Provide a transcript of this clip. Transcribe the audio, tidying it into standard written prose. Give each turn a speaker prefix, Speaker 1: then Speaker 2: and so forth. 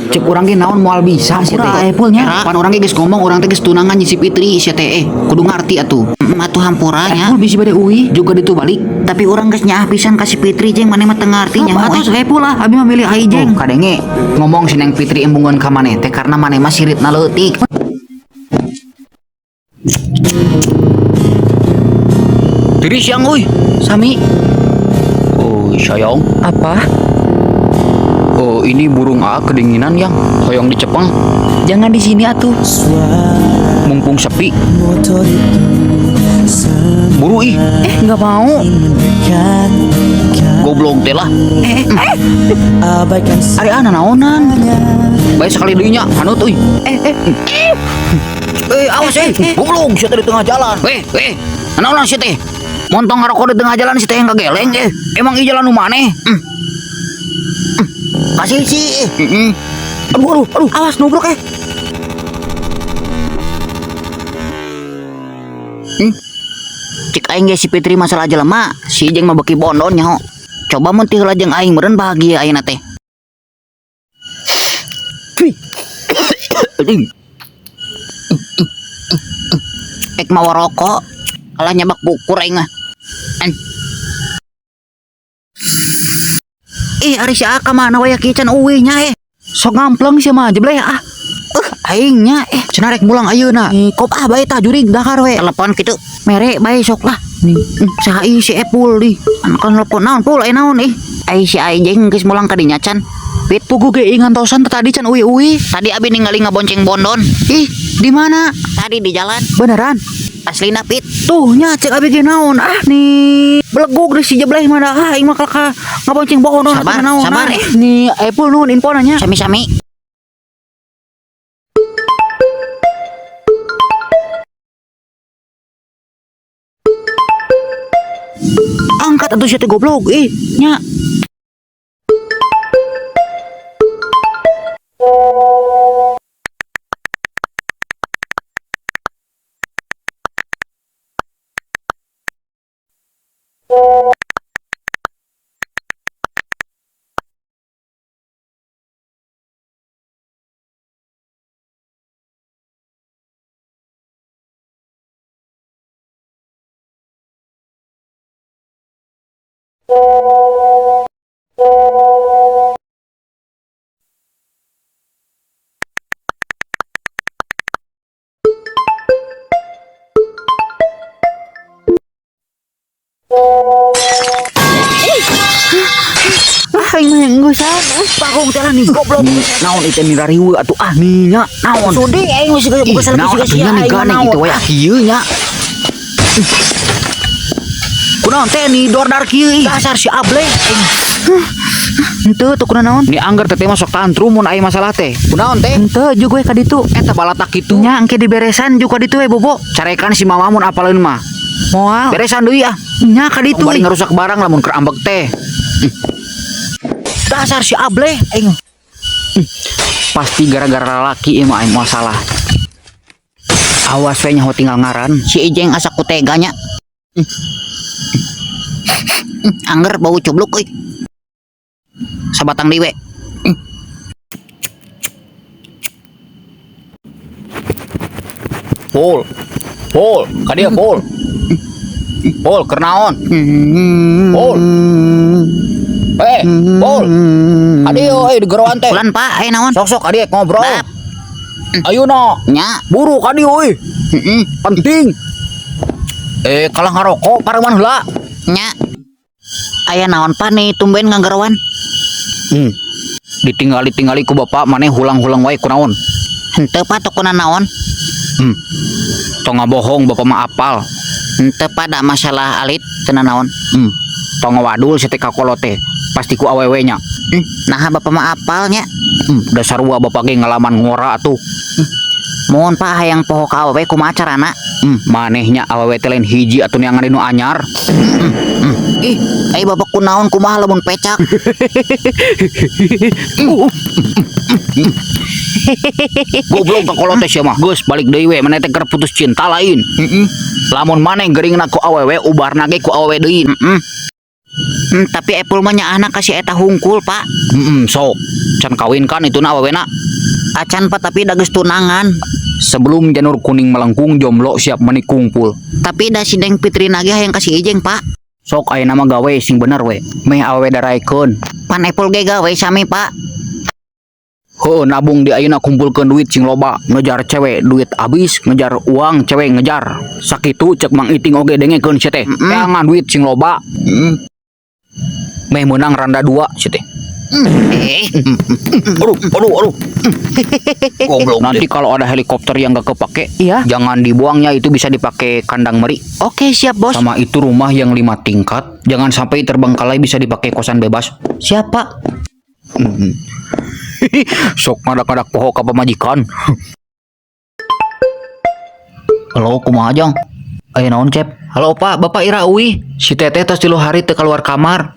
Speaker 1: Cek urang ge naon moal bisa sia teh.
Speaker 2: Epulnya.
Speaker 1: Pan urang ge geus ngomong urang teh geus tunangan si Fitri sia teh. Kudu ngarti atuh.
Speaker 2: Atuh hampuranya.
Speaker 1: Epul bisi bade uwi juga ditu balik.
Speaker 2: Tapi orang geus nyaah pisan ka si Fitri jeung maneh mah teu ngarti nyaho.
Speaker 1: Atuh Epul lah abi mah milih ai jeng. Kadenge ngomong si Neng Fitri embungeun ka maneh teh karena maneh mah siritna leutik. Diri siang euy.
Speaker 2: Sami.
Speaker 1: Oh, sayang.
Speaker 2: Apa?
Speaker 1: Oh, ini burung A kedinginan yang hoyong di Jepang.
Speaker 2: Jangan di sini atuh.
Speaker 1: Mumpung sepi. Buru ih.
Speaker 2: Nggak mau.
Speaker 1: Goblok teh lah. Ari ana naonan. Bae sekali deui nya, hanut euy. Awas goblok sia teh di tengah jalan. Naon sia teh? Montong ngarokok di tengah jalan sia teh yang kageleng Emang ieu jalan nu maneh?
Speaker 2: Kasih sih.
Speaker 1: Aduh.
Speaker 2: Awas nubruk
Speaker 1: Cik aing ge si Fitri masalah jelema, si jeung mah beki bondon nyaho. Coba mun ti heula jeung aing meureun bahagia ayeuna teh. Ek mau rokok, kalah nyabak bukur aing mah. Ari si Aka mana we kieu can uwi nya
Speaker 2: Sok ngampleng sia mah jebleh
Speaker 1: aing nya cenah rek mulang ayeuna.
Speaker 2: Kop bae tah jurig dakar we.
Speaker 1: Telepon kitu.
Speaker 2: Mere bae sok lah.
Speaker 1: Saha ieu si Epul di. Kan telepon naon pul aya naon Ai si aing geus mulang ka dinya can.
Speaker 2: Pit pugu ge ngantosan tadi can uwi.
Speaker 1: Tadi abi ningali ngabonceng bondon.
Speaker 2: Di mana?
Speaker 1: Tadi di jalan.
Speaker 2: Beneran?
Speaker 1: Aslina Pit.
Speaker 2: Tuh nya cek abi ge naon nih. Belegug deh si jebleh mah dah aing mah ka ngabonceng bondon
Speaker 1: sabar,
Speaker 2: naon.
Speaker 1: Sabar.
Speaker 2: Nih Epul nuhun info nanya.
Speaker 1: Sami-sami.
Speaker 2: Angkat atuh sia teh goblok nya. Aing mah geus pakung teh lah nih goblok.
Speaker 1: Naon ieu ni rariweu atuh nih nya naon.
Speaker 2: Sundi aing geus buka salah
Speaker 1: Naon atuh nya nih ganeng kitu we kieu nya. Kunaon teh ni dordar kieu
Speaker 2: Dasar si Able. Henteu tuh kunaon naon?
Speaker 1: Ni anggar teh mah sok tantrum mun aya masalah teh. Kunaon teh?
Speaker 2: Henteu juga we ka ditu.
Speaker 1: Eta balatak kitu.
Speaker 2: Nya engke diberesan juga ditu we bobo.
Speaker 1: Carekan si mama mun apaleun mah.
Speaker 2: Moal.
Speaker 1: Beresan deui
Speaker 2: Nya ka ditu.
Speaker 1: Bari ngarusak barang lamun keur ambek teh.
Speaker 2: Dasar si Able aing.
Speaker 1: Pasti gara-gara lalaki ieu mah aing masalah. Awas we nyaho tinggal ngaran. Si Ijeng asa kuteganya. Angger bau cubluk euy. Sabatang deui we. Pol, ka dieu Pol. Pol, keur naon? Pol. Pol. Adieu di geroan teh.
Speaker 2: Ulan Pak, aya naon?
Speaker 1: Sok-sok adieu ngobrol.
Speaker 2: Bap.
Speaker 1: Ayeuna.
Speaker 2: Nya.
Speaker 1: Buru ka dieu euy. Penting. Kalah ngarokok pareman heula.
Speaker 2: Nya. Aya naon Pak nih tumben nganggerowan?
Speaker 1: Ditinggali ku bapak maneh hulang-hulang wae kunaon?
Speaker 2: Henteu Pak teu kunaon naon?
Speaker 1: Tong ngabohong bapak mah apal.
Speaker 2: Henteu pada masalah alit teu naon.
Speaker 1: Tong ngawadul si teh kakolo teh. Pasti ku awewe nya.
Speaker 2: Nah bapak mah apalnya.
Speaker 1: Dasar wa bapak ge ngalaman ngora atuh.
Speaker 2: Mohon Pak hayang poho ka awewe kumaha carana?
Speaker 1: Manehnya awewe teh lain hiji atuh neangan dinu anyar.
Speaker 2: Ai bapak kunaon kumaha lamun pecak?
Speaker 1: Goblok kakolo teh sia mah. Geus balik deui we maneh teh keur putus cinta lain. Lamun maneh geuringna ku awewe ubarna ge ku awewe deui. Tapi Epul mah nya anak kasih eta hungkul, Pak. Sok. Can kawin kan itu na awewena. Acan Pak, tapi da geus tunangan. Sebelum janur kuning melengkung jomblo siap menikung pul. Tapi da si Deng Fitri nage hayang kasih ijeng, Pak. Sok aya nama gawe sing bener we. Meh awewe daraekeun. Pan Epul ge gawe sami, Pak. Nabung di ayeuna kumpulkeun duit sing loba, ngejar cewek duit abis, ngejar uang cewek ngejar. Sakitu cek Mang Iting oge dengekeun sia teh. Jangan duit sing loba. Meh menang randa 2 sia teh. Aduh. Goblok. Nanti kalau ada helikopter yang gak kepake,
Speaker 2: Iya.
Speaker 1: jangan dibuangnya, itu bisa dipakai kandang meri. Oke, siap, Bos. Sama itu rumah yang 5 tingkat, jangan sampai terbengkalai, bisa dipakai kosan bebas. Siapa? Sok ngadak-ngadak poho ka pamajikan. Halo, kumaha Jang? Aya naon, Cep? Halo, Pak, Bapak Ira Uwi. Si Teteh tos 3 hari teu keluar kamar.